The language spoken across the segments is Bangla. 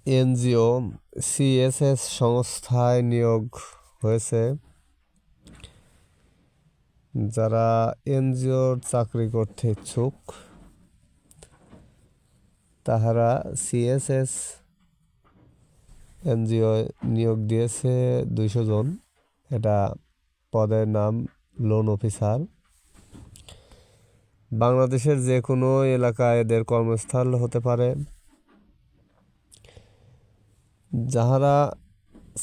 এনজিও সিএসএস সংস্থায় নিয়োগ হয়েছে। যারা এনজিওর চাকরি করতে ইচ্ছুক তাহারা সিএসএস এনজিও নিয়োগ দিয়েছে 200 জন। এটা পদের নাম লোন অফিসার। বাংলাদেশের যে কোনো এলাকায় এদের কর্মস্থল হতে পারে। যাহারা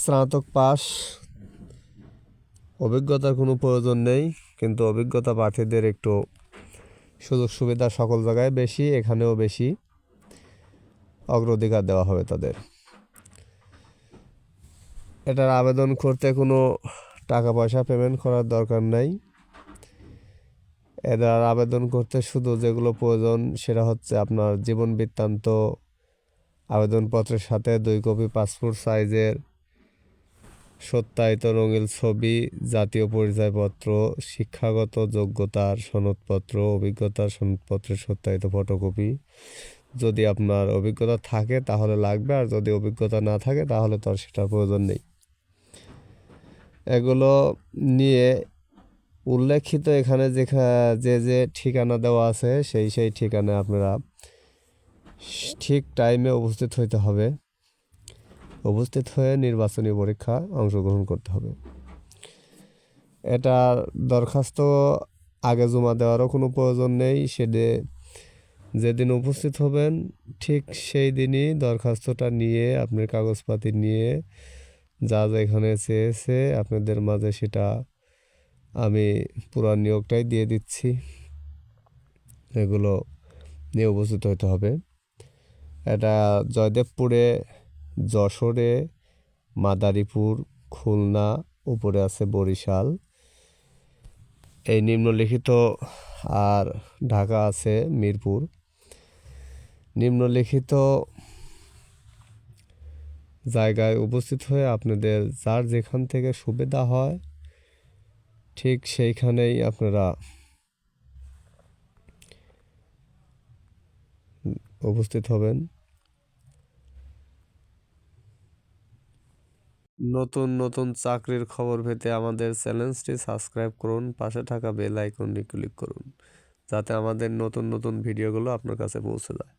স্নাতক পাস, অভিজ্ঞতার কোনো প্রয়োজন নেই, কিন্তু অভিজ্ঞতা প্রার্থীদের একটু সুযোগ সুবিধা সকল জায়গায় বেশি, এখানেও বেশি অগ্রাধিকার দেওয়া হবে তাদের। এটার আবেদন করতে কোনো টাকা পয়সা পেমেন্ট করার দরকার নাই। এটার আবেদন করতে শুধু যেগুলো প্রয়োজন সেটা হচ্ছে আপনার জীবন বৃত্তান্ত, আবেদনপত্রের সাথে 2 কপি পাসপোর্ট সাইজের সত্যায়িত রঙিন ছবি, জাতীয় পরিচয়পত্র, শিক্ষাগত যোগ্যতার সনদপত্র, অভিজ্ঞতার সনদপত্রের সত্যায়িত ফটোকপি। যদি আপনার অভিজ্ঞতা থাকে তাহলে লাগবে, আর যদি অভিজ্ঞতা না থাকে তাহলে তো আর সেটার প্রয়োজন নেই। এগুলো নিয়ে উল্লেখিত এখানে যে যে ঠিকানা দেওয়া আছে সেই ঠিকানায় আপনারা ঠিক টাইমে উপস্থিত হইতে হবে। উপস্থিত হয়ে নির্বাচনী পরীক্ষা অংশগ্রহণ করতে হবে। এটার দরখাস্ত আগে জমা দেওয়ারও কোনো প্রয়োজন নেই। যেদিন উপস্থিত হবেন ঠিক সেই দিনই দরখাস্তটা নিয়ে, আপনার কাগজপাতি নিয়ে যা এখানে চেয়েছে আপনাদের মাঝে সেটা আমি পুরো নিয়োগটাই দিয়ে দিচ্ছি। এগুলো নিয়ে উপস্থিত হতে হবে। এটা জয়দেবপুরে, যশোরে, মাদারীপুর, খুলনা, উপরে আছে বরিশাল, এই নিম্নলিখিত, আর ঢাকা আছে মিরপুর। নিম্নলিখিত জায়গায় উপস্থিত হয়ে আপনাদের যার যেখান থেকে সুবিধা হয় ঠিক সেইখানেই আপনারা উপস্থিত হবেন। নতুন নতুন চাকরির খবর পেতে আমাদের চ্যানেলটি সাবস্ক্রাইব করুন, পাশে থাকা বেল আইকনটি ক্লিক করুন, যাতে আমাদের নতুন নতুন ভিডিওগুলো আপনার কাছে পৌঁছে যায়।